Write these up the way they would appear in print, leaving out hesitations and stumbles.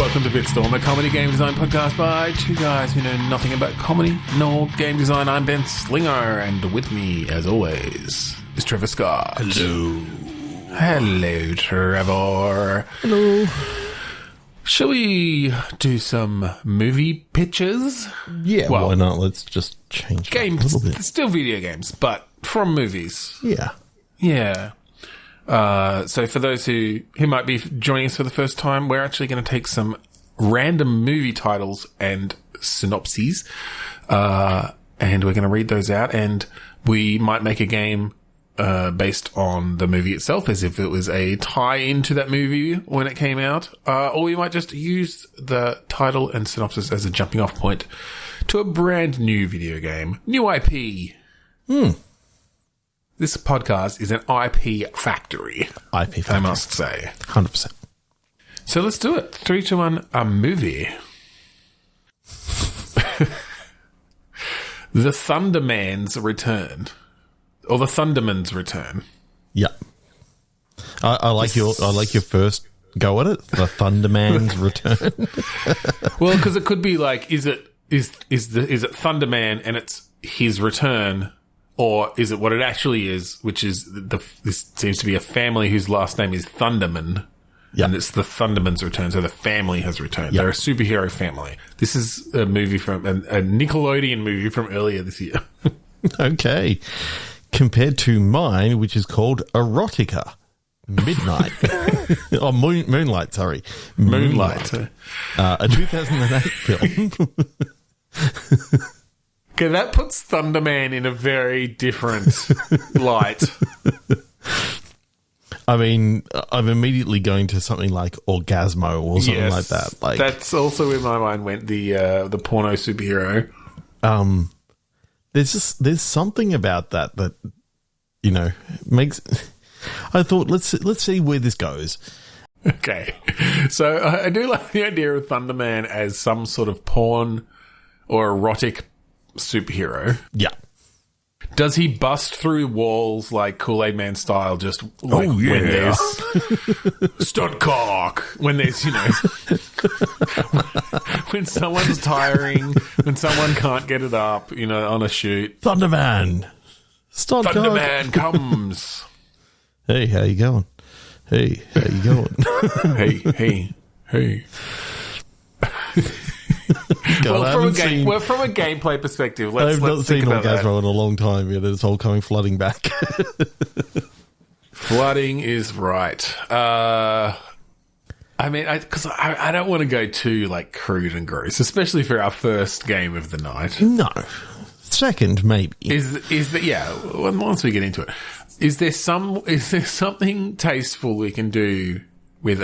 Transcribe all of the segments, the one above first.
welcome to Bitstorm, a comedy game design podcast by two guys who know nothing about comedy nor game design. I'm Ben Slinger, and with me, as always, is Trevor Scott. Hello. Hello, Trevor. Hello. Shall we do some movie pitches? Yeah, well, why not? Let's just change games, a little bit. Still video games, but from movies. Yeah. Yeah. So for those who might be joining us for the first time, we're actually going to take some random movie titles and synopses, and we're going to read those out, and we might make a game based on the movie itself, as if it was a tie-in to that movie when it came out, or we might just use the title and synopsis as a jumping-off point to a brand new video game. New IP. This podcast is an IP factory. IP factory. I must say. 100%. So let's do it. 3, 2, 1, a movie. The Thunderman's Return. Or the Thunderman's Return. Yeah. I like your first go at it. The Thunderman's Return. Well, because it could be like, is it Thunderman and it's his return? Or is it what it actually is, which is this seems to be a family whose last name is Thunderman, and it's the Thunderman's return, so the family has returned. They're a superhero family. This is a movie from a Nickelodeon movie from earlier this year. Okay. Compared to mine, which is called Erotica. Midnight. Oh, Moonlight, sorry. Moonlight. A 2008 film. Okay, that puts Thunderman in a very different light. I mean, I'm immediately going to something like Orgasmo or something like that. Like, that's also where my mind went. The porno superhero. There's something about that makes. I thought let's see where this goes. Okay, so I do like the idea of Thunderman as some sort of porn or erotic superhero. Yeah. Does he bust through walls like Kool-Aid Man style, just like when there's stunt cock, when there's, when someone's tiring, when someone can't get it up, on a shoot. Thunderman. Stunt cock. Thunderman comes. Hey, how you going? Hey, how you going? Hey. God, from a gameplay perspective, I've not seen Orgasmo in a long time. It's all coming flooding back. Flooding is right. I don't want to go too crude and gross, especially for our first game of the night. No, second maybe. Once we get into it, is there something tasteful we can do with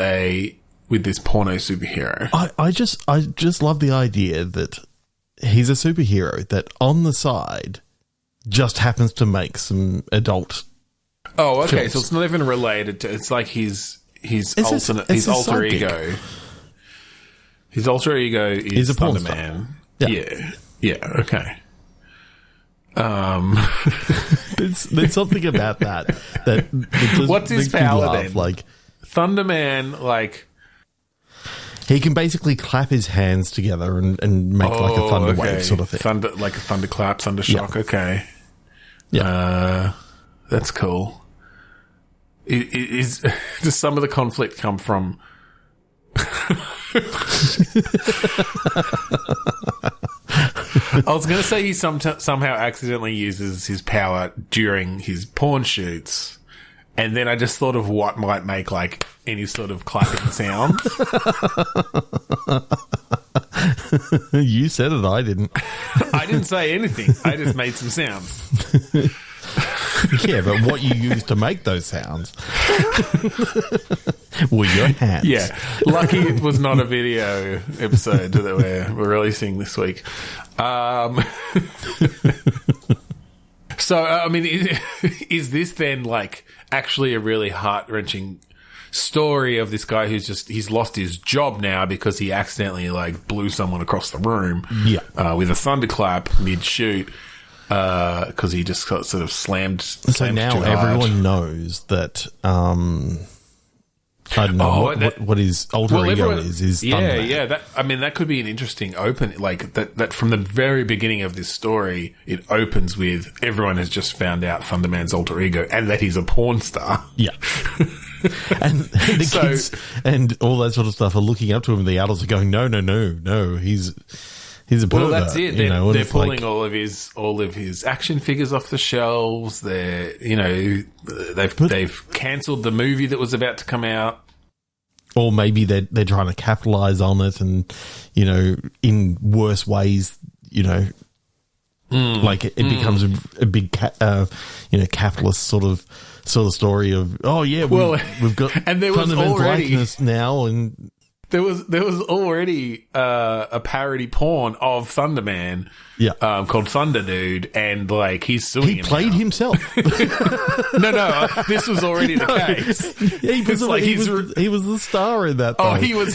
this porno superhero? I just love the idea that he's a superhero that on the side just happens to make some adult. Oh, okay. films. So it's not even related to. It's like his alter ego. His alter ego is a porn Thunderman. star. Yeah. Okay. There's something about that just what's his makes me power laugh. then? Like Thunderman, he can basically clap his hands together and make like a thunder wave sort of thing. Like a thunderclap, thunder shock. Yeah. Okay. Yeah. That's cool. Does some of the conflict come from? I was going to say he somehow accidentally uses his power during his porn shoots, and then I just thought of what might make any sort of clapping sound. You said it, I didn't. I didn't say anything. I just made some sounds. Yeah, but what you used to make those sounds were your hands. Yeah, lucky it was not a video episode that we're releasing this week. So, is this then actually a really heart-wrenching story of this guy he's lost his job now because he accidentally blew someone across the room with a thunderclap mid-shoot? Because he just sort of slammed. So now too hard. everyone knows that I don't know what his alter ego is. Thunderman. Yeah. That could be an interesting open. Like that from the very beginning of this story, it opens with everyone has just found out Thunderman's alter ego and that he's a porn star. Yeah. And the kids and all that sort of stuff are looking up to him. The adults are going, no, he's a pervert. Well, that's it. They're pulling like, all of his action figures off the shelves. They've cancelled the movie that was about to come out. Or maybe they're trying to capitalize on it, and in worse ways, like it becomes a big capitalist sort of story of we've got and there was Thunderman's already likeness now, and there was already a parody porn of Thunderman, called Thunder Dude, and like he's suing him. He played now. himself. No, this was already the case. Yeah, he was the star in that. Oh, though. he was.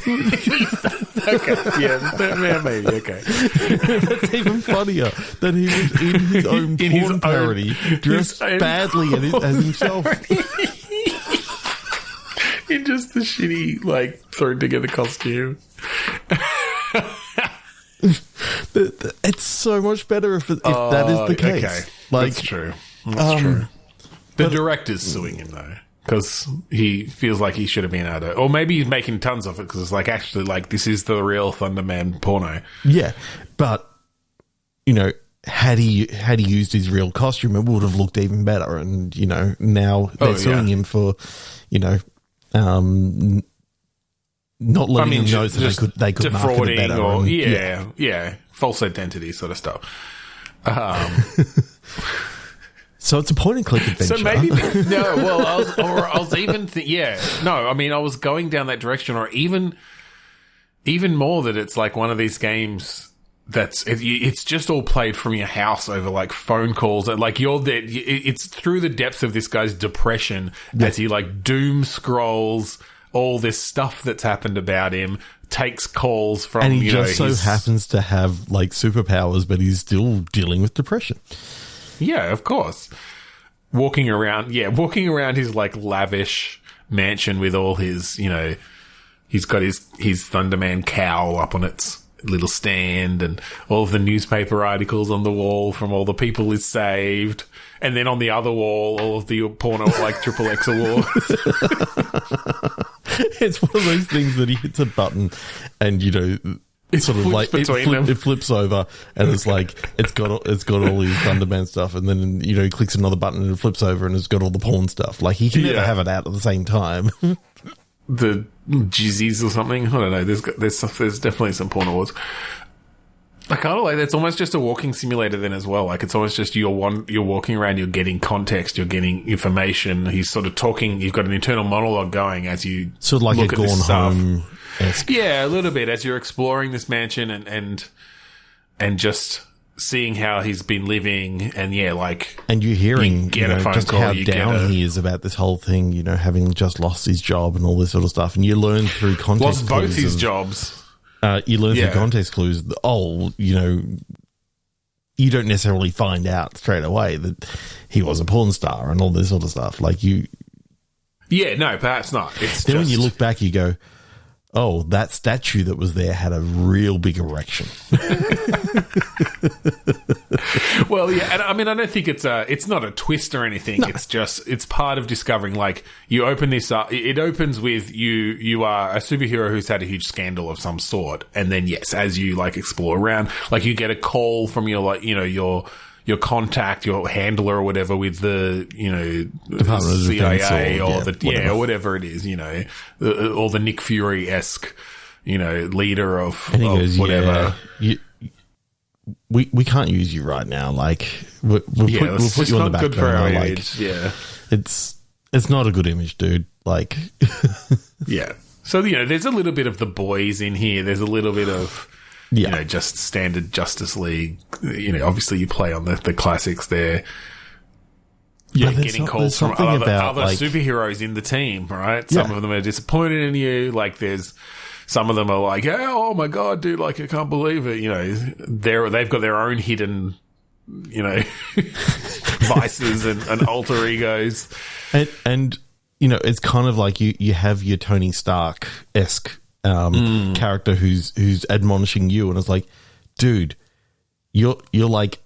Okay, yeah, maybe. Okay, that's even funnier that he was in his own porn parody, dressed badly as himself. In just the shitty, like, thrown together costume. It's so much better if that is the case. Okay. Like, that's true. That's true. The director's suing him, though, because he feels like he should have been able to... Or maybe he's making tons of it, because it's like, actually, like, this is the real Thunderman porno. Yeah, but, had he used his real costume, it would have looked even better. And, now they're suing him for, not letting him know that they could market it better. Or, false identity sort of stuff. So it's a point-and-click adventure. So maybe... No, well, I was even... I was going down that direction, or even more that it's like one of these games... It's just all played from your house over like phone calls, and like you're there. It's through the depths of this guy's depression as he like doom scrolls all this stuff that's happened about him, takes calls from, and he just so happens to have like superpowers, but he's still dealing with depression. Yeah, of course. Walking around his like lavish mansion with all his, he's got his Thunderman cowl up on its little stand, and all of the newspaper articles on the wall from all the people he's saved, and then on the other wall all of the porno like XXX awards. It's one of those things that he hits a button and it flips over, and it's like it's got all his Thunderman stuff, and then he clicks another button and it flips over and it's got all the porn stuff. Like he can never have it out at the same time. The Jizzies or something. I don't know. There's definitely some porn awards. I kind of like that. It's almost just a walking simulator then as well. Like it's almost just you're walking around, you're getting context, you're getting information. He's sort of talking. You've got an internal monologue going as you sort of like look a Gone Home. Yeah, a little bit as you're exploring this mansion and just seeing how he's been living, and and you're hearing you get a phone just call, how down he is about this whole thing, having just lost his job and all this sort of stuff, and you learn through context lost both his jobs. You learn through context clues that, you don't necessarily find out straight away that he was a porn star and all this sort of stuff. Like perhaps not. It's then when you look back, you go, oh, that statue that was there had a real big erection. Well, yeah, and I mean, I don't think it's not a twist or anything. No. It's part of discovering, like, you open this up, it opens with you are a superhero who's had a huge scandal of some sort, and then, yes, as you, like, explore around, like, you get a call from your, like, your contact, your handler or whatever with the, Department of CIA or whatever. or whatever it is, or the Nick Fury-esque, leader of goes, whatever. Yeah, we can't use you right now. Like, we'll put you on the back burner. Like, yeah, it's not a good image, dude. Like, yeah. So, there's a little bit of The Boys in here. There's a little bit of, just standard Justice League. Obviously you play on the classics there. Yeah, getting calls from other superheroes in the team, right? Some of them are disappointed in you. Like, some of them are like, oh my God, dude, like, I can't believe it. They've got their own hidden, vices and alter egos. And it's kind of like you have your Tony Stark-esque character who's admonishing you, and it's like, dude, you're like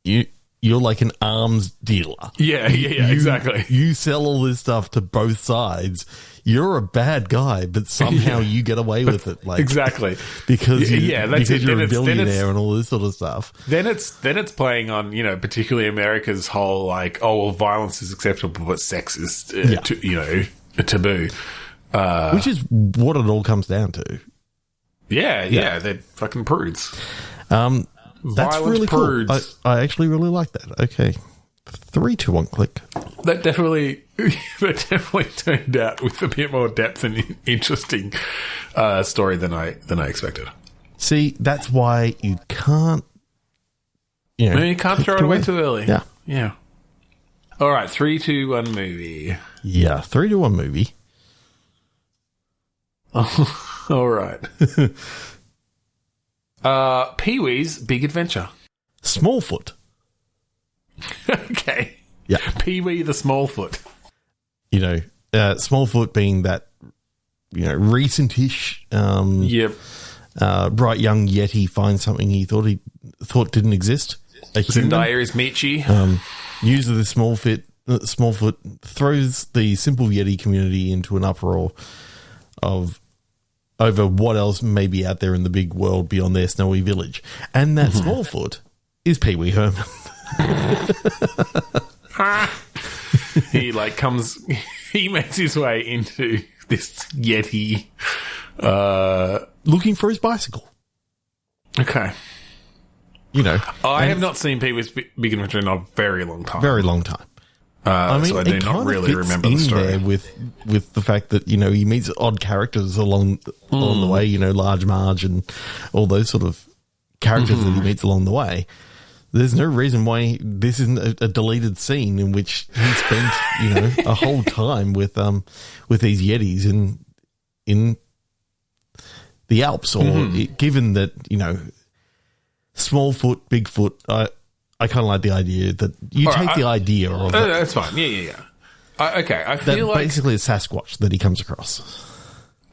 an arms dealer. Yeah, exactly. You sell all this stuff to both sides. You're a bad guy, but somehow you get away with it. Like, exactly. Because you're a billionaire and all this sort of stuff. Then it's playing on, particularly America's whole, like, violence is acceptable, but sex is, a taboo. Which is what it all comes down to. Yeah, they're fucking prudes. That's Violent really prudes. Cool. I actually really like that. Okay. 3, 2, 1, click. That definitely turned out with a bit more depth and interesting story than I expected. See, that's why you can't. You can't throw it away too early. Yeah. All right, 3, 2, 1 movie. Yeah, 3, 2, 1 movie. All right. Pee-wee's Big Adventure. Smallfoot. Okay. Yeah. Pee-wee the Smallfoot. Smallfoot being that, recent-ish, yep. Bright young Yeti finds something he thought didn't exist. Zendaya is Michi. User the Smallfoot throws the simple Yeti community into an uproar over what else may be out there in the big world beyond their snowy village. And that Smallfoot is Pee-wee Herman. He makes his way into this Yeti looking for his bicycle. Okay. I have not seen Pee-wee's Big Adventure in a very long time. Very long time. So I do not really remember the story. There with the fact that, he meets odd characters along the way, Large Marge and all those sort of characters that he meets along the way. There's no reason why this isn't a deleted scene in which he spent, a whole time with these Yetis in the Alps, or given that, Smallfoot, Bigfoot. I kind of like the idea that you take the idea of it. That's fine. Yeah. Okay, I feel like basically a Sasquatch that he comes across.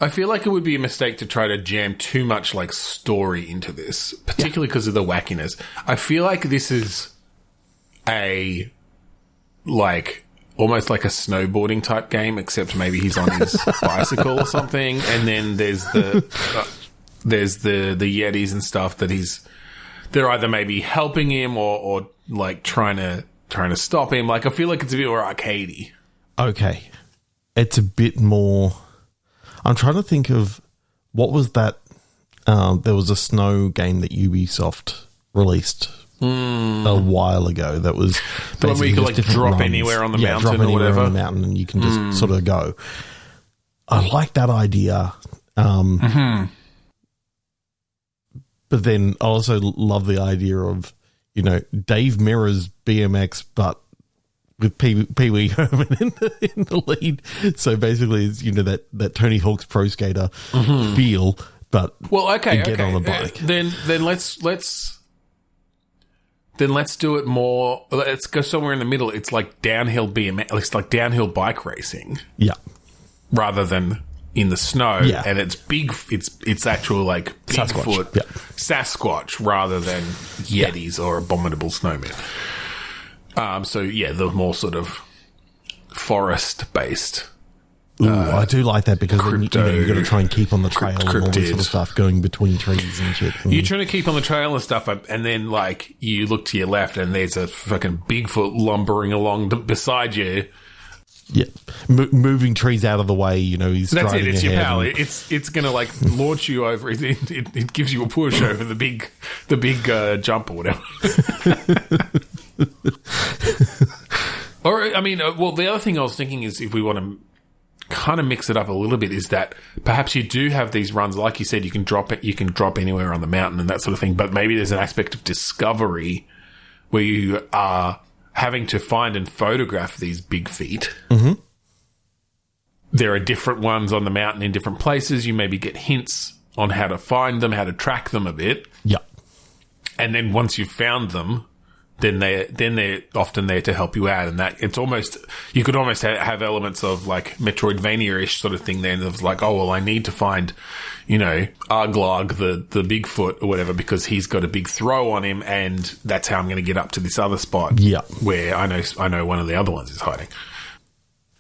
I feel like it would be a mistake to try to jam too much like story into this, particularly because of the wackiness. I feel like this is almost like a snowboarding type game, except maybe he's on his bicycle or something, and then there's the Yetis and stuff that they're either maybe helping him or like trying to stop him. Like, I feel like it's a bit more arcadey. Okay, it's a bit more. I'm trying to think of what was that. There was a snow game that Ubisoft released a while ago. That was when we could like drop runs. Anywhere on the mountain or whatever. On the mountain, and you can just sort of go. I like that idea. But then I also love the idea of Dave Mirra's BMX, but with Pee-wee Herman in the lead. So basically, it's that Tony Hawk's Pro Skater feel, but get on a bike. Then let's do it more. Let's go somewhere in the middle. It's like downhill BMX. It's like downhill bike racing. Yeah, rather than in the snow. Yeah, and it's big. It's actual like Bigfoot, Sasquatch, rather than Yetis or abominable snowmen. The more sort of forest-based. I do like that because then, you've got to try and keep on the trail and all this sort of stuff going between trees and shit. You're trying to keep on the trail and stuff, and then like you look to your left and there's a fucking Bigfoot lumbering along beside you. Yeah, moving trees out of the way. He's. That's it. It's your pal. And it's going to like launch you over. It gives you a push over the big jump or whatever. Or the other thing I was thinking is if we want to kind of mix it up a little bit, is that perhaps you do have these runs, like you said, you can drop anywhere on the mountain and that sort of thing. But maybe there's an aspect of discovery where you are having to find and photograph these big feet. Mm-hmm. There are different ones on the mountain in different places. You maybe get hints on how to find them, how to track them a bit. Yeah. And then once you've found them, then they're often there to help you out, and that it's almost you could almost have elements of like Metroidvania-ish sort of thing. Then of like, oh well, I need to find, Arglog, the Bigfoot or whatever, because he's got a big throw on him, and that's how I'm going to get up to this other spot. Yeah, where I know one of the other ones is hiding.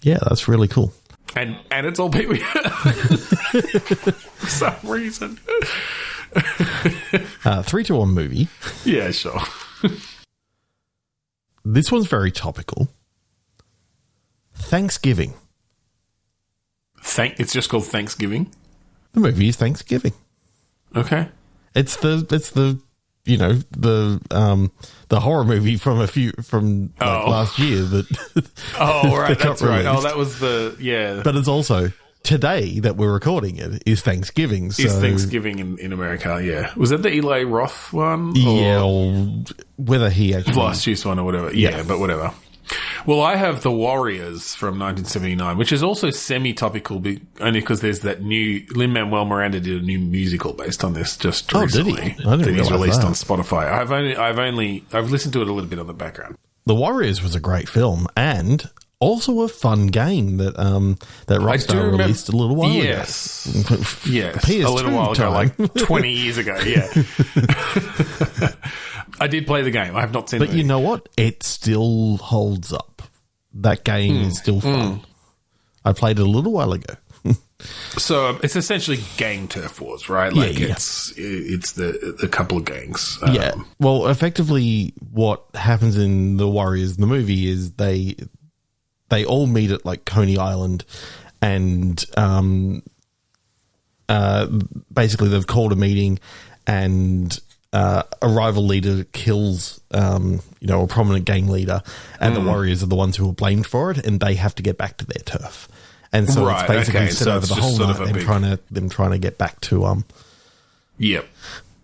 Yeah, that's really cool. And it's all Pee-wee for some reason. 3, 2, 1 movie. Yeah, sure. This one's very topical. Thanksgiving. It's just called Thanksgiving? The movie is Thanksgiving. Okay. It's the horror movie from last year that right, that's right. Oh, that was But it's also today that we're recording it is Thanksgiving. So. It's Thanksgiving in America, yeah. Was that the Eli Roth one? Yeah, or whether he actually... Last Juice one or whatever. Yeah, but whatever. Well, I have The Warriors from 1979, which is also semi-topical, only because there's that new... Lin-Manuel Miranda did a new musical based on this just recently. Did he? I didn't that he's released that. on Spotify. I've listened to it a little bit on the background. The Warriors was a great film and also a fun game that Rockstar released a little while ago. Yes, PS2 a little while ago, time. like 20 years ago. Yeah, I did play the game. I have not seen. But you know what? It still holds up. That game is still fun. I played it a little while ago. So it's essentially gang turf wars, right? Like it's the couple of gangs. Yeah. Well, effectively, what happens in The Warriors, the movie, is they all meet at like Coney Island, and basically they've called a meeting, and a rival leader kills a prominent gang leader, and the Warriors are the ones who are blamed for it, and they have to get back to their turf. And so it's basically set over the whole night, them trying to get back to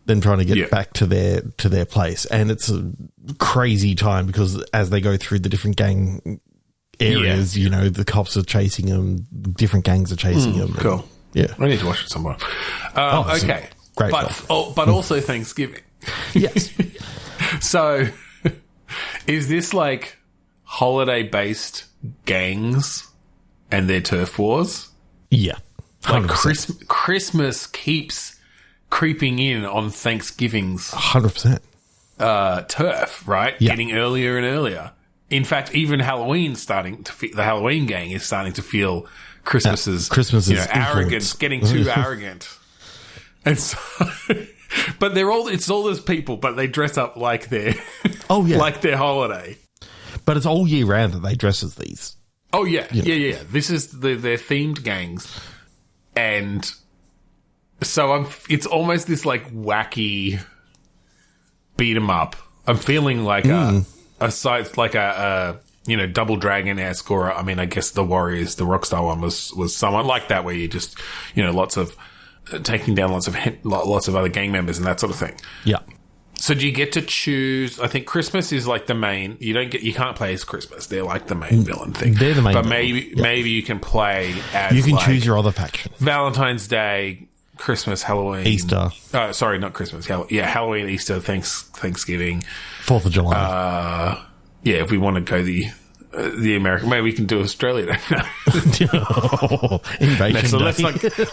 them trying to get back to their place, and it's a crazy time because as they go through the different gang areas, the cops are chasing them, different gangs are chasing them. Cool. Yeah, I need to watch it somewhere. Okay, great, but also Thanksgiving. Yes. So, is this like holiday-based gangs and their turf wars? Yeah, 100%. Like Christmas keeps creeping in on Thanksgiving's 100% turf, right? Yeah. Getting earlier and earlier. In fact, even Halloween the Halloween gang is starting to feel Christmas's arrogance, getting too arrogant. And so, but it's all those people, but they dress up like their like their holiday. But it's all year round that they dress as these. Oh yeah, yeah. This is their themed gangs, and so it's almost this like wacky beat 'em up. I'm feeling like a Double Dragon-esque, or I mean, I guess the Warriors, the Rockstar one was somewhat like that, where you just lots of taking down lots of other gang members and that sort of thing. Yeah. So do you get to choose? I think Christmas is like the main. You can't play as Christmas. They're like the main villain thing. They're the main. But maybe you can play as you can choose your other faction. Valentine's Day, Christmas, Halloween, Easter. Sorry, not Christmas. Halloween, Easter, Thanksgiving, 4th of July. If we want to go the American, maybe we can do Australia. Invasion. So let's not go down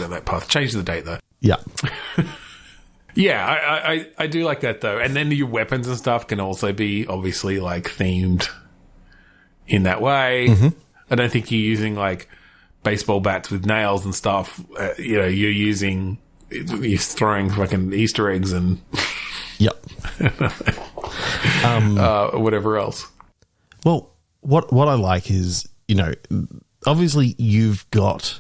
that path. Change the date though. Yeah. Yeah, I do like that though. And then your weapons and stuff can also be obviously like themed in that way. Mm-hmm. I don't think you're using like baseball bats with nails and stuff. You're throwing fucking Easter eggs and yep. Whatever else. Well, what I like is, obviously you've got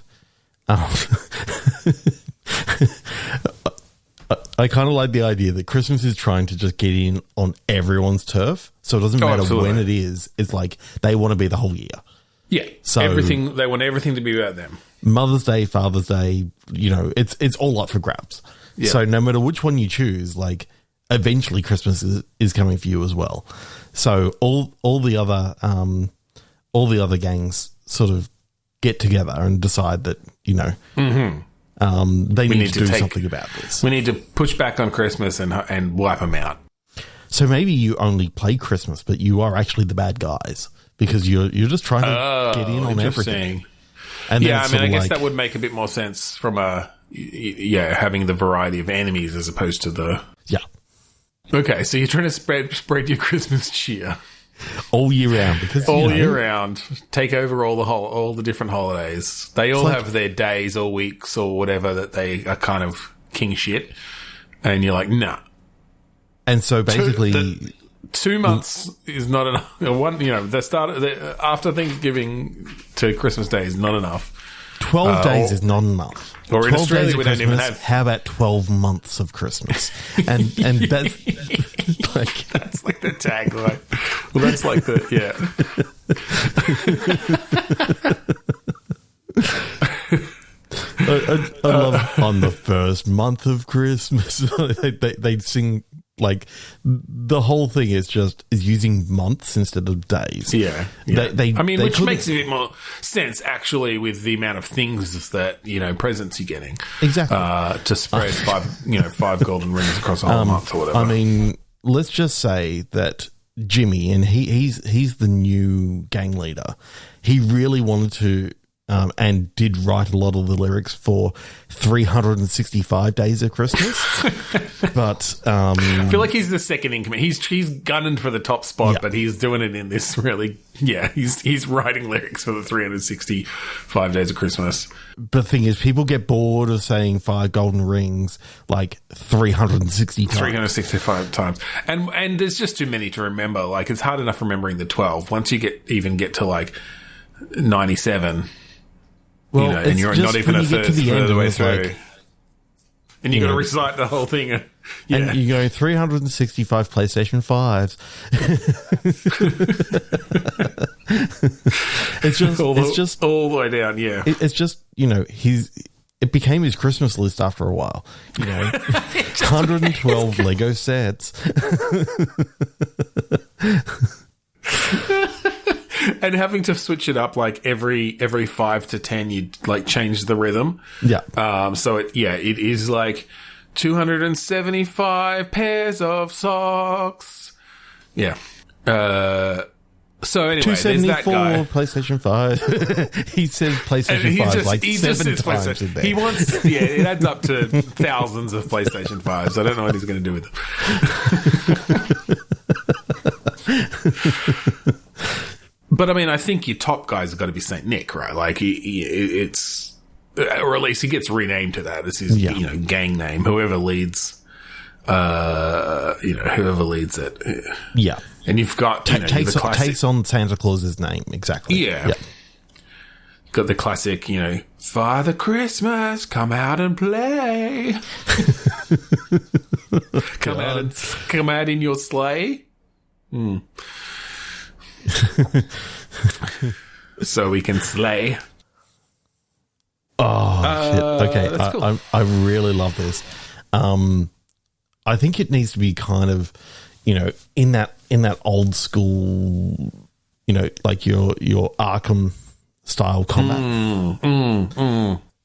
I kind of like the idea that Christmas is trying to just get in on everyone's turf. So it doesn't matter absolutely. when it is. It's like they want to be the whole year. Yeah. So they want everything to be about them. Mother's Day, Father's Day, it's all up for grabs. Yeah. So no matter which one you choose, like eventually Christmas is coming for you as well. So all the other gangs sort of get together and decide that, mm-hmm. They need to do something about this. We need to push back on Christmas and wipe them out. So maybe you only play Christmas, but you are actually the bad guys because you're just trying to get in on everything. And yeah, I mean, I guess that would make a bit more sense from having the variety of enemies as opposed to the... Yeah. Okay, so you're trying to spread your Christmas cheer. All year round. Because, year round. Take over all the different holidays. They all have their days or weeks or whatever that they are kind of king shit. And you're like, nah. And so basically... 2 months is not enough. After Thanksgiving to Christmas Day is not enough. 12 days is not enough. Or in Australia, we don't even have... How about 12 months of Christmas? And that's like... That's like the tagline. Well, that's like the... Yeah. I love on the first month of Christmas. They'd sing... Like, the whole thing is using months instead of days. Yeah. Which makes a bit more sense, actually, with the amount of things that, presents you're getting. Exactly. To spread five golden rings across a whole month or whatever. I mean, let's just say that Jimmy, and he's the new gang leader, he really wanted to... and did write a lot of the lyrics for 365 Days of Christmas. But I feel like he's the second in command. He's gunning for the top spot, but he's doing it in this really... Yeah, he's writing lyrics for the 365 Days of Christmas. But the thing is, people get bored of saying 5 golden rings like 360 times. 365 times. And there's just too many to remember. Like, it's hard enough remembering the 12. Once you get to like 97... Well, and you're not even a third of the way through. And you've got to recite the whole thing. Yeah. And you go 365 PlayStation 5s. it's just all the way down, yeah. It's just, it became his Christmas list after a while. 112 Lego sets. And having to switch it up like every 5 to 10, you'd like change the rhythm. Yeah. So it is like 275 pairs of socks. Yeah. So anyway, 274 there's that guy. PlayStation 5. He says PlayStation 5 like 7 times in there. He wants, it adds up to thousands of PlayStation 5s. I don't know what he's going to do with them. But I mean, I think your top guys have got to be Saint Nick, right? Like it's, or at least he gets renamed to that as his, gang name. Whoever leads, whoever leads it. Yeah, and you've got takes on Santa Claus's name exactly. Yeah, got the classic, Father Christmas, come out and play. come out in your sleigh. So we can slay. Oh, shit. Okay, cool. I really love this. I think it needs to be kind of, in that old school, like your Arkham style combat.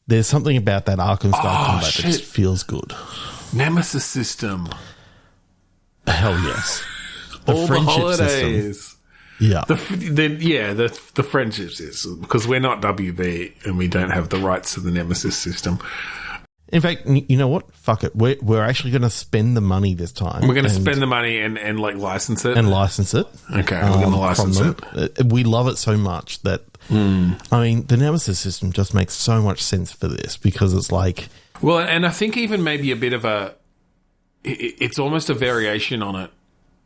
There's something about that Arkham style combat that just feels good. Nemesis system. Hell yes. All the holidays. System. Yeah. The friendships is because we're not WB and we don't have the rights to the Nemesis system. In fact, you know what? Fuck it. We're actually going to spend the money this time. We're going to spend the money and like license it. And license it. Okay, we're going to license it. We love it so much that, I mean, the Nemesis system just makes so much sense for this because it's like... Well, and I think even maybe a bit of it's almost a variation on it.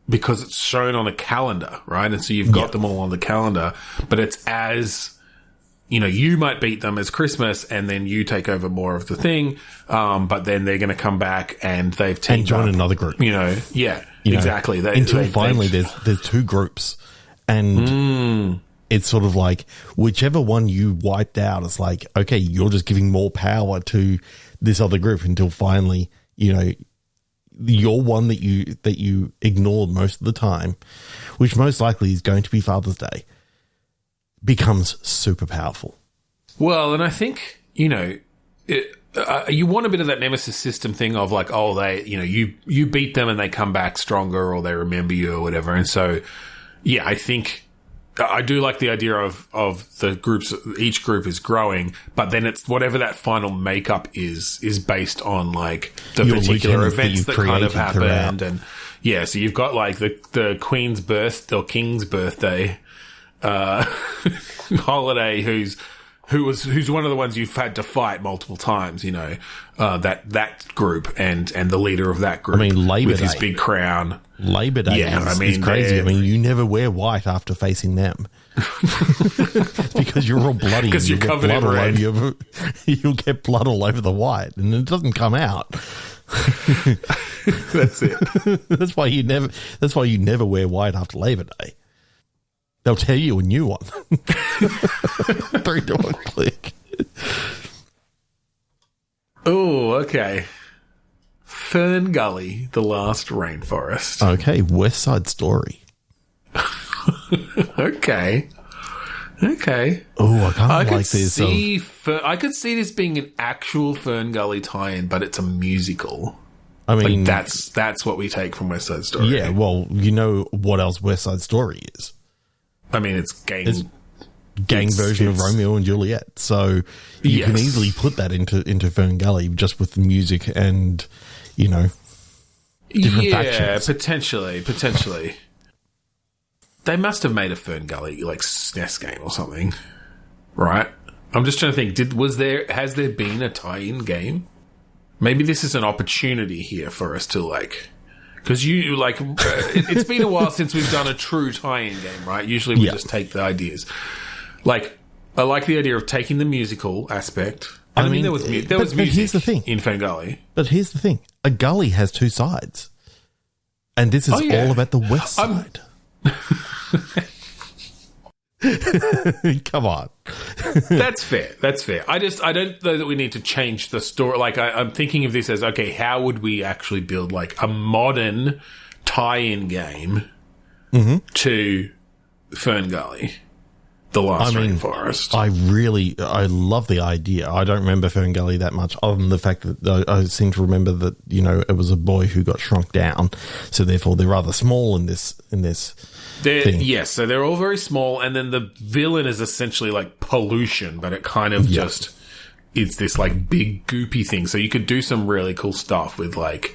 Because it's shown on a calendar, right? And so you've got them all on the calendar, but it's as, you might beat them as Christmas and then you take over more of the thing, but then they're going to come back and they've teamed and join up, another group. Exactly. Until finally there's 2 groups and it's sort of like whichever one you wiped out, it's like, okay, you're just giving more power to this other group until finally, your one that you ignored most of the time, which most likely is going to be Father's Day, becomes super powerful. Well, and I think, you want a bit of that nemesis system thing of like, oh, they, you beat them and they come back stronger, or they remember you or whatever. And so, yeah, I think I do like the idea of the groups. Each group is growing, but then it's whatever that final makeup is based on like the particular events that kind of happened throughout. And yeah, so you've got like the Queen's birth or King's birthday holiday, who's one of the ones you've had to fight multiple times, that group and the leader of that group. I mean, Labor with Day. his big crown. Labor Day is crazy. I mean, you never wear white after facing them. Because you're all bloody. Because you're covered in red. You'll get blood all over the white, and it doesn't come out. That's it. That's why you never wear white after Labor Day. They'll tell you a new one. 3 to 1 click. Oh, okay. Fern Gully, The Last Rainforest. Okay, West Side Story. Okay. Oh, I kind of like this. I could see this being an actual Fern Gully tie-in, but it's a musical. I mean, like that's what we take from West Side Story. Yeah, well, you know what else West Side Story is? I mean, it's gang version of Romeo and Juliet. So you can easily put that into Fern Gully just with the music and, different factions. Potentially. They must have made a Fern Gully like SNES game or something, right? I'm just trying to think. Has there been a tie-in game? Maybe this is an opportunity here for us to like. Because it's been a while since we've done a true tie-in game, right? Usually we just take the ideas. Like, I like the idea of taking the musical aspect. I mean, there was music here's the thing. in Fern Gully. But here's the thing. A gully has 2 sides. And this is all about the west side. Come on. That's fair. I don't know that we need to change the story. Like, I'm thinking of this as, okay, how would we actually build like a modern tie-in game to Fern Gully, The Last Rainforest? I love the idea. I don't remember Fern Gully that much, other than the fact that I seem to remember that, it was a boy who got shrunk down. So therefore they're rather small in this thing. Yes, so they're all very small, and then the villain is essentially like pollution, but it kind of it's this like big goopy thing. So you could do some really cool stuff with like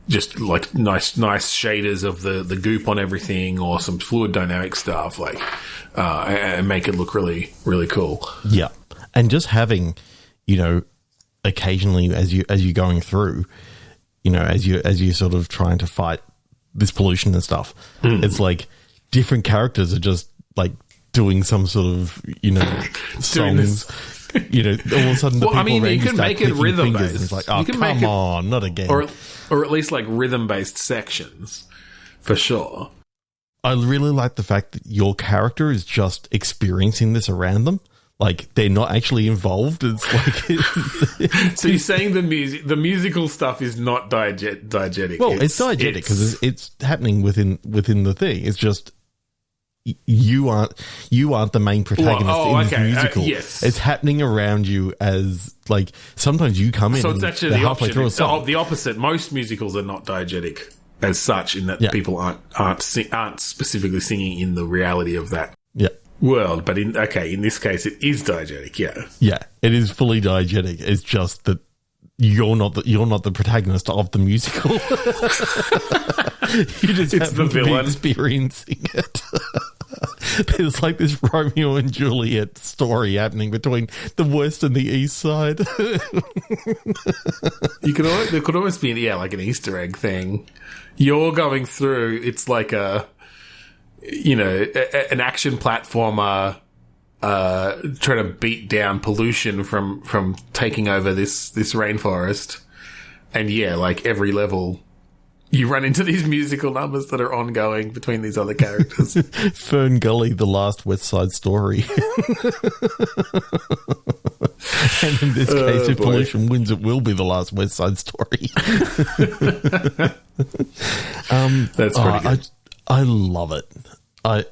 just like nice shaders of the goop on everything, or some fluid dynamic stuff, like and make it look really, really cool. Yeah, and just having, occasionally as you're going through, as you sort of trying to fight this pollution and stuff, it's like different characters are just like doing some sort of songs. All of a sudden, you can make it rhythm based. It's like, oh, come on, not again. Or at least like rhythm based sections, for sure. I really like the fact that your character is just experiencing this around them. Like, they're not actually involved. It's like... So you're saying the musical stuff is not diegetic? Well, it's diegetic because it's happening within the thing. It's just you aren't the main protagonist in this musical. Yes. It's happening around you as, like, sometimes you come in. So it's actually the opposite. The opposite. Most musicals are not diegetic as such, in that people aren't specifically singing in the reality of that. Yeah. World, but in this case it is diegetic. Yeah, it is fully diegetic. It's just that you're not the protagonist of the musical. You just it's the villain experiencing it. There's like this Romeo and Juliet story happening between the west and the east side. There could almost be like an Easter egg thing. You're going through. It's like an action platformer trying to beat down pollution from taking over this rainforest. And like every level you run into these musical numbers that are ongoing between these other characters. Fern Gully, The Last West Side Story. And in this case, if pollution wins, it will be The Last West Side Story. That's pretty good. I love it. I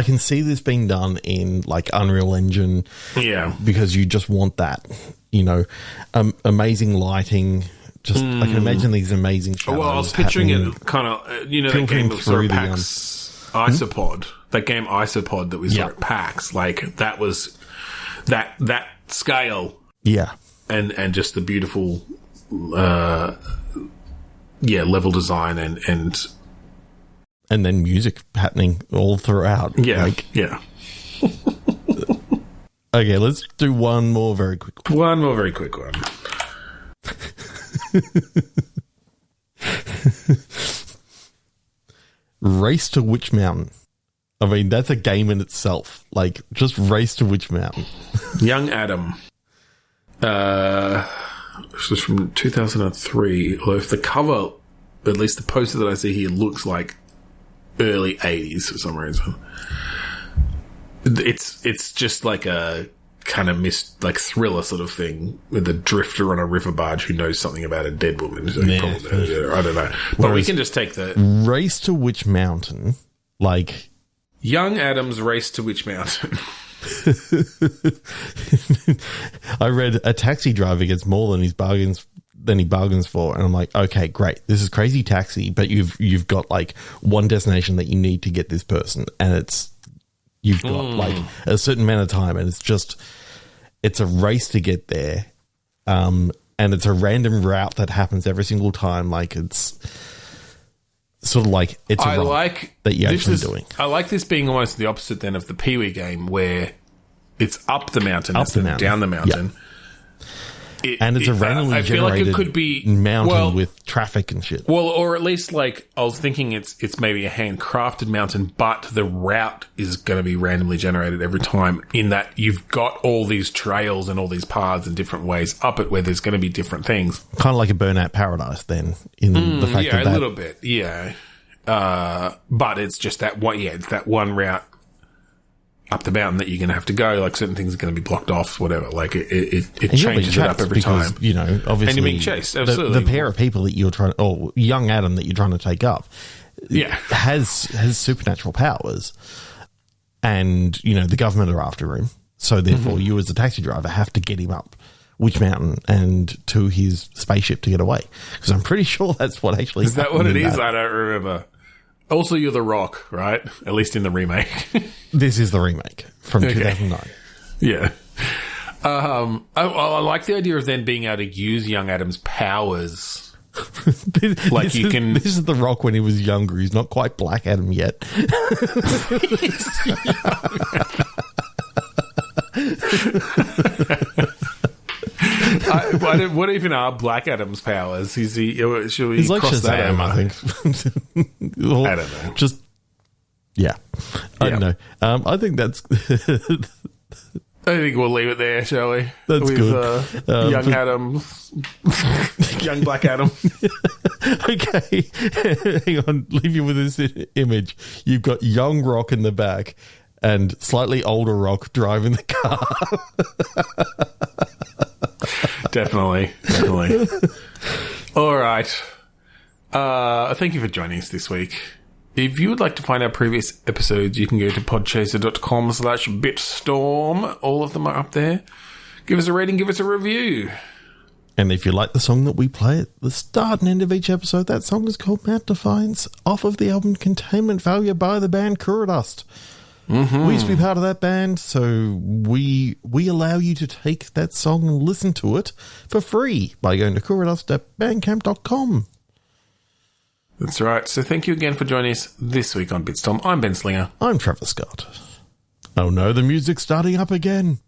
can see this being done in like Unreal Engine, yeah, because you just want that. amazing lighting. Just I can imagine these amazing shadows. Well, I was picturing happening. it kind of, that game of sort of PAX Isopod. That game Isopod that we saw at PAX. Like, that was that scale. Yeah. And just the beautiful, level design and then music happening all throughout. Yeah. Okay, let's do one more very quick one. Race to Witch Mountain. I mean, that's a game in itself. Like, just Race to Witch Mountain. Young Adam. This was from 2003. Although if the cover, at least the poster that I see here, looks like early 80s for some reason. It's just like a kind of thriller sort of thing with a drifter on a river barge who knows something about a dead woman. So I don't know. But we can just take the... Race to Witch Mountain, like... Young Adam's Race to Witch Mountain. I read a taxi driver gets more than he bargains for, and I'm like, okay, great. This is Crazy Taxi, but you've got like one destination that you need to get this person, and you've got like a certain amount of time, and it's a race to get there, and it's a random route that happens every single time. Like, it's sort of like it's a ride that you're actually doing. I like this being almost the opposite then of the Pee-wee game, where it's up the mountain instead of down the mountain. Yep. And it's a randomly I feel like it could be mountain with traffic and shit. Well, or at least like I was thinking it's maybe a handcrafted mountain, but the route is going to be randomly generated every time. In that you've got all these trails and all these paths and different ways up it, where there's going to be different things. Kind of like a Burnout Paradise, then, in the fact that a little bit, yeah. But it's just that one. Yeah, it's that one route up the mountain that you're going to have to go. Like, certain things are going to be blocked off, whatever. Like, it changes it up every time. Obviously, and you're being chased. Absolutely, the pair of people that you're trying, or young Adam that you're trying to take up, has supernatural powers, and the government are after him. So therefore, you as a taxi driver have to get him up Witch Mountain and to his spaceship to get away. Because I'm pretty sure that's what actually is that what it is. I don't remember. Also, you're The Rock, right? At least in the remake. This is the remake from 2009. Yeah. I like the idea of then being able to use young Adam's powers. This is The Rock when he was younger. He's not quite Black Adam yet. What even are Black Adam's powers? Should we He's like cross Shazam, that over? I think. I don't know. I don't know. I think that's... I think we'll leave it there, shall we? That's good. Young Adam, young Black Adam. Okay, hang on. Leave you with this image. You've got young Rock in the back and slightly older Rock driving the car. Definitely. All right. Thank you for joining us this week. If you would like to find our previous episodes, you can go to podchaser.com/bitstorm. All of them are up there. Give us a rating, give us a review. And if you like the song that we play at the start and end of each episode, that song is called Mount Defiance, off of the album Containment Failure by the band Kuradust. Mm-hmm. We used to be part of that band, so we allow you to take that song and listen to it for free by going to kuradust.bandcamp.com. That's right. So thank you again for joining us this week on Bitstorm. I'm Ben Slinger. I'm Trevor Scott. Oh no, the music's starting up again.